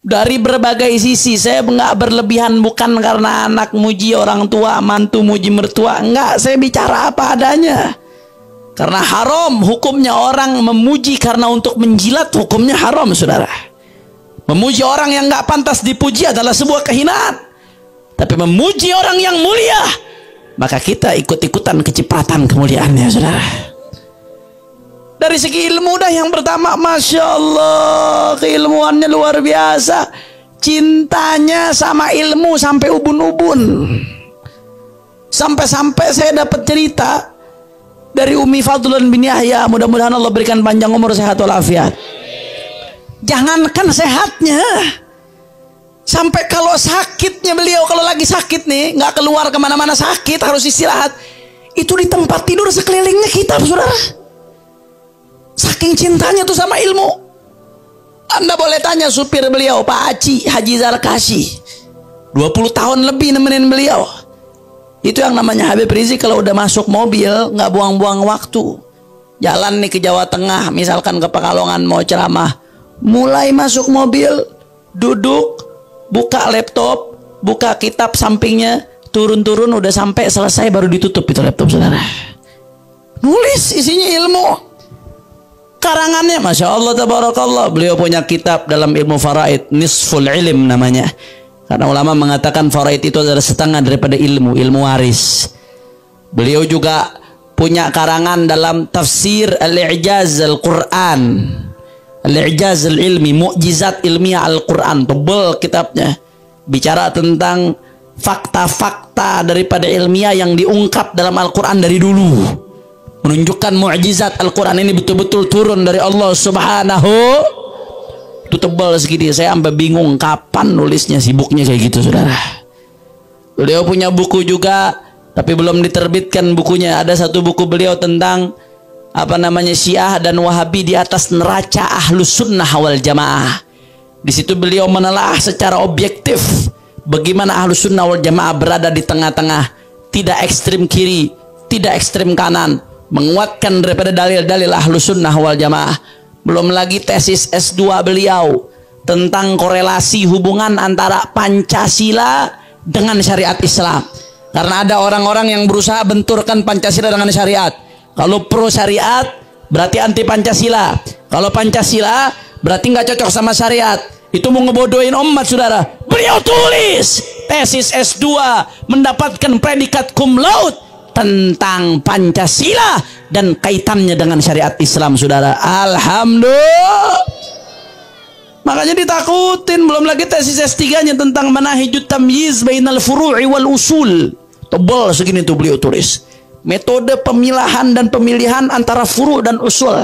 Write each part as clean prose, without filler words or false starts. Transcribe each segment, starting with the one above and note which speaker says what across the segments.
Speaker 1: dari berbagai sisi. Saya nggak berlebihan, bukan karena anak muji orang tua, mantu muji mertua, enggak. Saya bicara apa adanya. Karena haram hukumnya orang memuji karena untuk menjilat, hukumnya haram, saudara. Memuji orang yang nggak pantas dipuji adalah sebuah kehinaan. Tapi memuji orang yang mulia, maka kita ikut-ikutan kecipratan kemuliaannya, saudara. Dari segi ilmu dah yang pertama, Masya Allah, keilmuannya luar biasa. Cintanya sama ilmu sampai ubun-ubun. Sampai-sampai saya dapat cerita dari Umi Fadlan bin Yahya, mudah-mudahan Allah berikan panjang umur, sehat walafiat. Jangankan sehatnya, sampai kalau sakitnya beliau, kalau lagi sakit nih, nggak keluar kemana-mana, sakit harus istirahat, itu di tempat tidur sekelilingnya kitab, saudara. Saking cintanya tuh sama ilmu. Anda boleh tanya supir beliau, Pak Aci Haji Zarkashi, 20 tahun lebih nemenin beliau. Itu yang namanya Habib Rizik. Kalau udah masuk mobil nggak buang-buang waktu. Jalan nih ke Jawa Tengah, misalkan ke Pekalongan mau ceramah, mulai masuk mobil, duduk, buka laptop, buka kitab sampingnya, turun-turun udah sampai selesai baru ditutup itu laptop, saudara. Nulis isinya ilmu. Karangannya Masya Allah tabarakallah. Beliau punya kitab dalam ilmu faraid, Nisful Ilm namanya. Karena ulama mengatakan faraid itu adalah setengah daripada ilmu, ilmu waris. Beliau juga punya karangan dalam tafsir Al-I'jaz Al-Quran, Al-I'jaz Al-Ilmi, Mu'jizat Ilmiah Al-Quran. Tebal kitabnya, bicara tentang fakta-fakta daripada ilmiah yang diungkap dalam Al-Quran dari dulu, menunjukkan mukjizat Al-Quran ini betul-betul turun dari Allah Subhanahu. Itu tebal segini, saya sampai bingung kapan nulisnya, sibuknya kayak gitu, saudara. Beliau punya buku juga, tapi belum diterbitkan bukunya. Ada satu buku beliau tentang apa namanya, Syiah dan Wahabi di atas neraca Ahlus Sunnah wal Jamaah. Di situ beliau menelaah secara objektif bagaimana Ahlus Sunnah wal Jamaah berada di tengah-tengah, tidak ekstrim kiri, tidak ekstrim kanan, menguatkan daripada dalil-dalil Ahlus Sunnah wal Jamaah. Belum lagi tesis S2 beliau tentang korelasi hubungan antara Pancasila dengan syariat Islam. Karena ada orang-orang yang berusaha benturkan Pancasila dengan syariat. Kalau pro syariat berarti anti Pancasila. Kalau Pancasila berarti nggak cocok sama syariat. Itu mau ngebodohin umat, saudara. Beliau tulis tesis S2 mendapatkan predikat cum laude tentang Pancasila dan kaitannya dengan syariat Islam, saudara. Alhamdulillah. Makanya ditakutin. Belum lagi tesis S3-nya tentang manahijut tamyiz bainal furu'i wal usul. Tebal segini tuh beliau tulis. Metode pemilahan dan pemilihan antara furu' dan usul.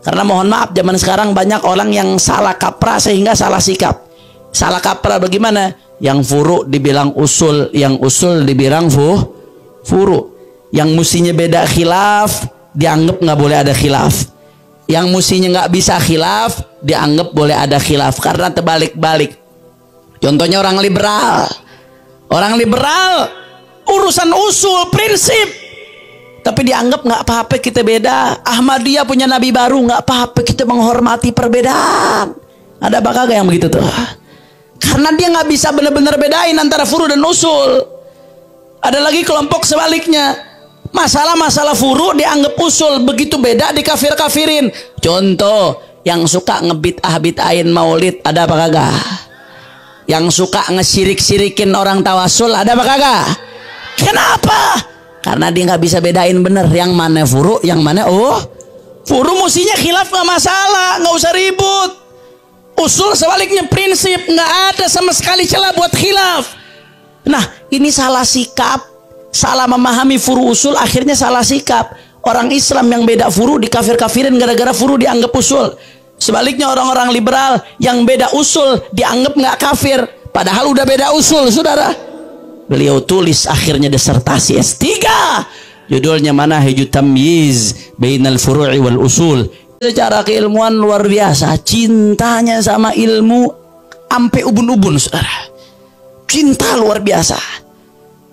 Speaker 1: Karena mohon maaf, zaman sekarang banyak orang yang salah kaprah sehingga salah sikap. Salah kaprah bagaimana? Yang furu' dibilang usul, yang usul dibilang furu'. Yang mestinya beda khilaf dianggap nggak boleh ada khilaf. Yang mestinya nggak bisa khilaf dianggap boleh ada khilaf. Karena terbalik-balik. Contohnya orang liberal. Orang liberal urusan usul, prinsip, tapi dianggap nggak apa-apa kita beda. Ahmadiyah punya nabi baru, nggak apa-apa kita menghormati perbedaan. Ada apa kagak yang begitu tuh? Karena dia nggak bisa benar-benar bedain antara furu dan usul. Ada lagi kelompok sebaliknya. Masalah-masalah furu dianggap usul, begitu beda dikafir-kafirin. Contoh, yang suka ngebid'ah-bid'ahin maulid, ada apa kagak? Yang suka ngesirik-sirikin orang tawasul, ada apa kagak? Kenapa? Karena dia nggak bisa bedain bener yang mana furu, yang mana furu mestinya khilaf nggak masalah, nggak usah ribut. Usul sebaliknya prinsip, nggak ada sama sekali celah buat khilaf. Nah, ini salah sikap. Salah memahami furu usul, akhirnya salah sikap. Orang Islam yang beda furu dikafir-kafirin gara-gara furu dianggap usul. Sebaliknya orang-orang liberal yang beda usul dianggap nggak kafir, padahal udah beda usul, saudara. Beliau tulis akhirnya disertasi S3, judulnya Manahijut Tamyiz Bainal Furu'i wal Usul. Secara keilmuan luar biasa, cintanya sama ilmu ampe ubun-ubun, saudara. Cinta luar biasa.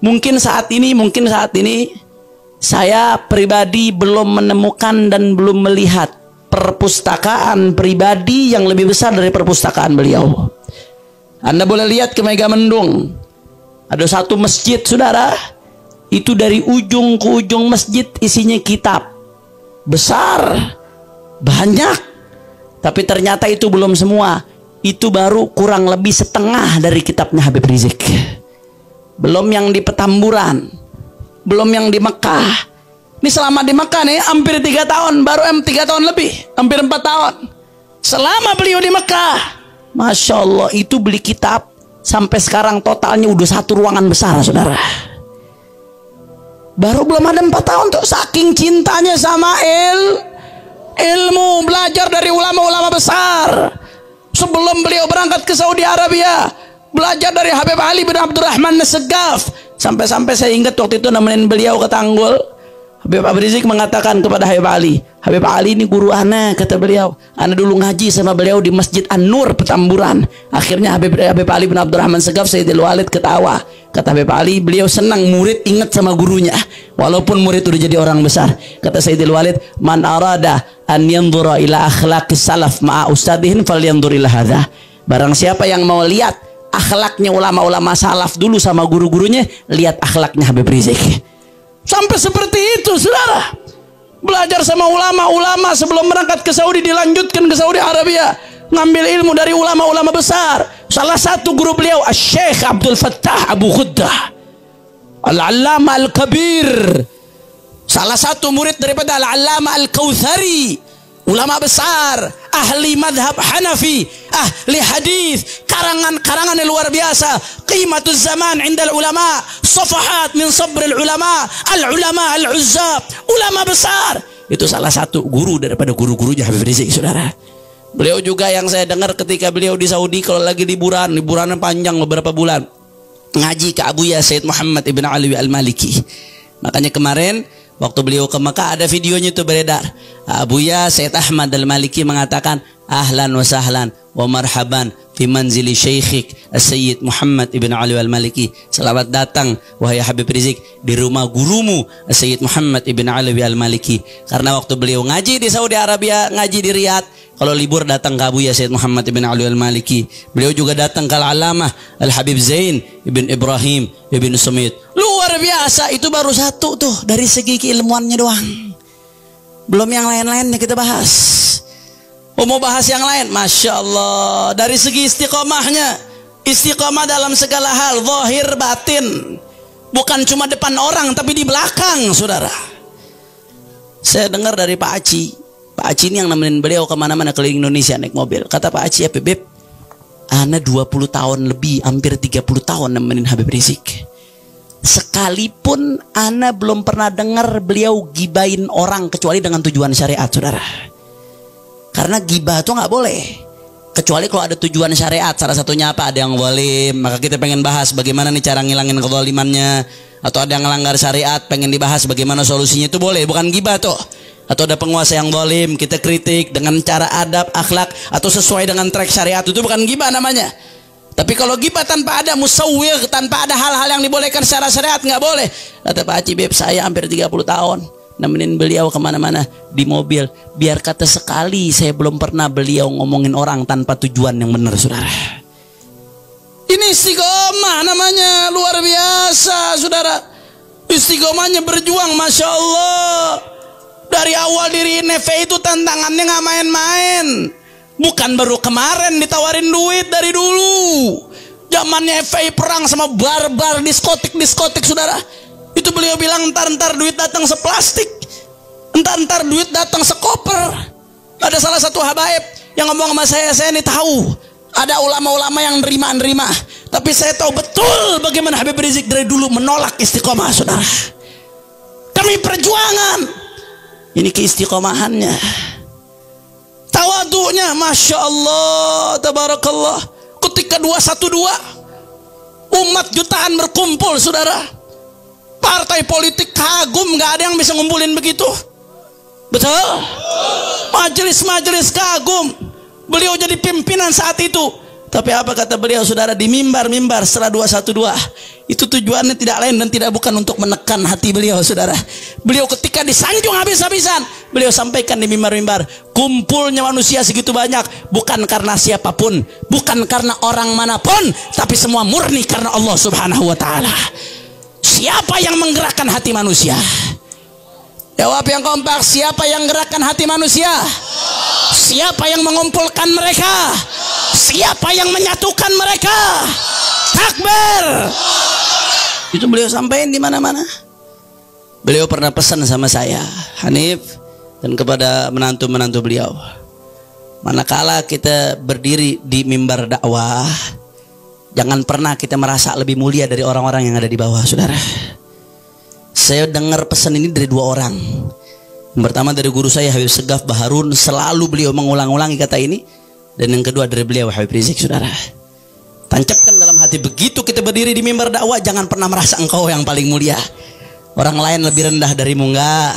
Speaker 1: Mungkin saat ini saya pribadi belum menemukan dan belum melihat perpustakaan pribadi yang lebih besar dari perpustakaan beliau. Anda boleh lihat ke Megamendung, ada satu masjid saudara, itu dari ujung ke ujung masjid isinya kitab besar, banyak. Tapi ternyata itu belum semua, itu baru kurang lebih setengah dari kitabnya Habib Rizik. Belum yang di Petamburan, belum yang di Mekah. Ini selama di Mekah nih hampir 3 tahun, baru 3 tahun lebih, hampir 4 tahun. Selama beliau di Mekah, Masya Allah, itu beli kitab sampai sekarang totalnya udah 1 ruangan besar saudara. Baru belum ada 4 tahun tuh, saking cintanya sama ilmu, belajar dari ulama-ulama besar. Sebelum beliau berangkat ke Saudi Arabia, belajar dari Habib Ali bin Abdurrahman As-Saggaf. Sampai-sampai saya ingat waktu itu nemenin beliau ke Tanggul, Habib Rizik mengatakan kepada Habib Ali ini guru ana, kata beliau. Ana dulu ngaji sama beliau di Masjid An-Nur Petamburan. Akhirnya Habib Ali bin Abdurrahman As-Saggaf, Sayyidil Walid ketawa. Kata Habib Ali, beliau senang murid ingat sama gurunya, walaupun murid udah jadi orang besar. Kata Sayyidil Walid, man arada an yanzura ila akhlaqis salaf ma'a ustadihin falyanzur ila hadza. Barang siapa yang mau lihat akhlaknya ulama-ulama salaf dulu sama guru-gurunya, lihat akhlaknya Habib Rizik. Sampai seperti itu saudara, belajar sama ulama-ulama sebelum berangkat ke Saudi, dilanjutkan ke Saudi Arabia, ngambil ilmu dari ulama-ulama besar. Salah satu guru beliau Syekh Abdul Fattah Abu Khuddah Al-Allama Al-Kabir, salah satu murid daripada Al-Allama Al-Kautsari, ulama besar, ahli madhab Hanafi, ahli hadis, karangan-karangan yang luar biasa. Qimatuz zaman indal ulama, safahat min sabril ulama, al-ulama al-uzzab, ulama besar. Itu salah satu guru daripada guru-gurunya Habib Rizik saudara. Beliau juga yang saya dengar ketika beliau di Saudi, kalau lagi liburan panjang beberapa bulan, ngaji ke Abuya Sayyid Muhammad ibn Alwi al-Maliki. Makanya kemarin waktu beliau ke Mekah ada videonya itu beredar. Abuya Sayyid Ahmad al-Maliki mengatakan, ahlan wa sahlan wa marhaban fi manzili syekhik Sayyid Muhammad ibn Ali al-Maliki. Selamat datang wahai Habib Rizik di rumah gurumu Sayyid Muhammad ibn Ali al-Maliki. Karena waktu beliau ngaji di Saudi Arabia, ngaji di Riyadh, kalau libur datang ke Abuya Sayyid Muhammad ibn Ali al-Maliki. Beliau juga datang ke Al-Alamah Al-Habib Zain ibn Ibrahim ibn Sumit. Luar biasa, itu baru satu tuh dari segi keilmuannya doang. Belum yang lain-lainnya kita bahas. Mau bahas yang lain, Masya Allah, dari segi istiqomahnya, istiqomah dalam segala hal, zahir batin, bukan cuma depan orang tapi di belakang saudara. Saya dengar dari Pak Aci ini yang nemenin beliau kemana-mana keliling Indonesia naik mobil. Kata Pak Aci, ya Beb, ana 20 tahun lebih, hampir 30 tahun nemenin Habib Rizik, sekalipun ana belum pernah dengar beliau gibain orang kecuali dengan tujuan syariat saudara. Karena gibah itu nggak boleh kecuali kalau ada tujuan syariat. Salah satunya apa? Ada yang zalim, maka kita pengen bahas bagaimana nih cara ngilangin kezalimannya. Atau ada yang ngelanggar syariat, pengen dibahas bagaimana solusinya, itu boleh, bukan gibah tuh. Atau ada penguasa yang zalim, kita kritik dengan cara adab, akhlak, atau sesuai dengan track syariat, itu bukan gibah namanya. Tapi kalau gibah tanpa ada musawwir, tanpa ada hal-hal yang dibolehkan secara syariat, nggak boleh. Kata Pak Haji, Beb, saya hampir 30 tahun nemenin beliau kemana-mana di mobil, biar kata sekali saya belum pernah beliau ngomongin orang tanpa tujuan yang benar saudara. Ini istiqomah namanya, luar biasa saudara. Istiqomahnya berjuang, Masya Allah. Dari awal diri FPI itu tantangannya nggak main-main. Bukan baru kemarin ditawarin duit, dari dulu. Zamannya FPI perang sama barbar diskotik saudara. Itu beliau bilang, entar duit datang seplastik, entar duit datang sekoper. Ada salah satu habaib yang ngomong sama saya ini tahu ada ulama-ulama yang nerima, tapi saya tahu betul bagaimana Habib Rizik dari dulu menolak istiqomah saudara. Kami perjuangan, ini keistiqomahannya, tawadunya, Masya Allah, tabarakallah. Ketika 212 umat jutaan berkumpul saudara, partai politik kagum, nggak ada yang bisa ngumpulin begitu. Betul? Majelis-majelis kagum. Beliau jadi pimpinan saat itu. Tapi apa kata beliau saudara di mimbar-mimbar setelah 212? Itu tujuannya tidak lain dan tidak bukan untuk menekan hati beliau saudara. Beliau ketika disanjung habis-habisan, beliau sampaikan di mimbar-mimbar, kumpulnya manusia segitu banyak bukan karena siapapun, bukan karena orang manapun, tapi semua murni karena Allah Subhanahu wa taala. Siapa yang menggerakkan hati manusia? Jawab yang kompak, siapa yang gerakkan hati manusia? Siapa yang mengumpulkan mereka? Siapa yang menyatukan mereka? Takbir. Itu beliau sampaikan di mana-mana. Beliau pernah pesan sama saya, Hanif, dan kepada menantu-menantu beliau, manakala kita berdiri di mimbar dakwah, jangan pernah kita merasa lebih mulia dari orang-orang yang ada di bawah, saudara. Saya dengar pesan ini dari dua orang. Yang pertama dari guru saya Habib Segaf Baharun, selalu beliau mengulang-ulangi kata ini. Dan yang kedua dari beliau Habib Rizik, saudara. Tancapkan dalam hati, begitu kita berdiri di mimbar dakwah, jangan pernah merasa engkau yang paling mulia, orang lain lebih rendah darimu, enggak.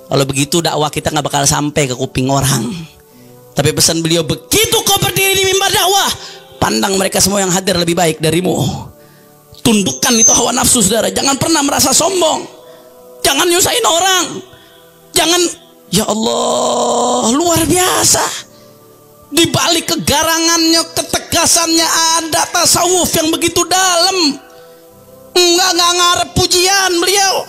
Speaker 1: Kalau begitu dakwah kita nggak bakal sampai ke kuping orang. Tapi pesan beliau, begitu kau berdiri di mimbar dakwah, pandang mereka semua yang hadir lebih baik darimu. Tundukkan itu hawa nafsu, saudara. Jangan pernah merasa sombong, jangan nyusahin orang, jangan. Ya Allah, luar biasa. Di balik kegarangannya, ketegasannya ada tasawuf yang begitu dalam. Enggak ngarep pujian beliau,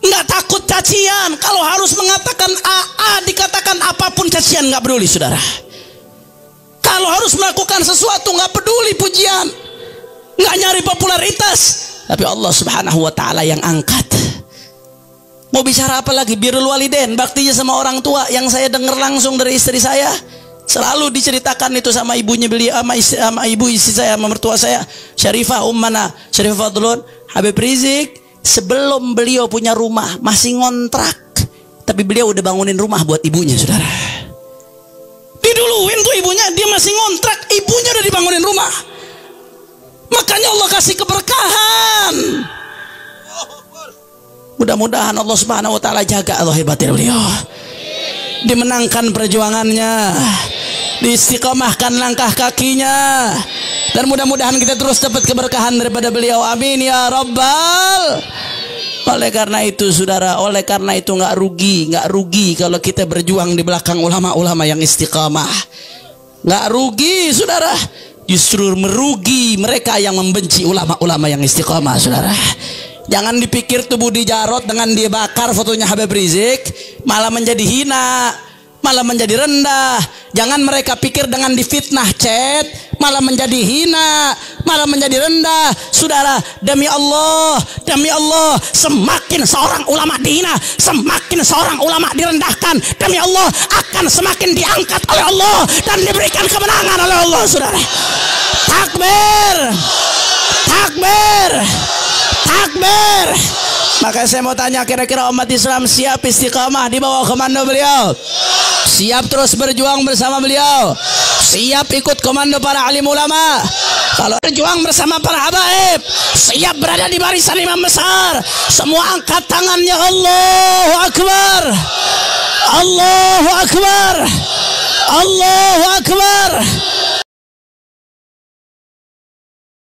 Speaker 1: enggak takut cacian. Kalau harus mengatakan AA, dikatakan apapun cacian nggak peduli, saudara. Kalau harus melakukan sesuatu nggak peduli pujian, nggak nyari popularitas, tapi Allah Subhanahu wa taala yang angkat. Mau bicara apa lagi? Birrul walidain, baktinya sama orang tua, yang saya dengar langsung dari istri saya. Selalu diceritakan itu sama ibunya beliau, sama ibu istri saya, sama mertua saya, Syarifah Ummana, Syarifah Fadlun. Habib Rizik sebelum beliau punya rumah masih ngontrak, tapi beliau udah bangunin rumah buat ibunya, saudara. Diduluin tuh ibunya, dia masih ngontrak, ibunya udah dibangunin rumah. Makanya Allah kasih keberkahan. Mudah-mudahan Allah Subhanahu wa taala jaga zahir batin beliau, dimenangkan perjuangannya, diistiqomahkan langkah kakinya, dan mudah-mudahan kita terus dapat keberkahan daripada beliau. Amin ya rabbal. Oleh karena itu saudara, oleh karena itu nggak rugi kalau kita berjuang di belakang ulama-ulama yang istiqamah. Nggak rugi, saudara. Justru merugi mereka yang membenci ulama-ulama yang istiqamah, saudara. Jangan dipikir tubuh dijarot dengan dia bakar fotonya Habib Rizik malah menjadi hina, malah menjadi rendah. Jangan mereka pikir dengan difitnah chat malah menjadi hina, malah menjadi rendah. Saudara, demi Allah, semakin seorang ulama dihina, semakin seorang ulama direndahkan, demi Allah akan semakin diangkat oleh Allah dan diberikan kemenangan oleh Allah, saudara. Takbir, takbir, takbir. Maka saya mau tanya, kira-kira umat Islam siap istiqamah di bawah komando beliau? Siap terus berjuang bersama beliau? Siap ikut komando para alim ulama? Kalau berjuang bersama para habaib, siap berada di barisan imam besar? Semua angkat tangannya. Allahu Akbar, Allahu Akbar, Allahu Akbar.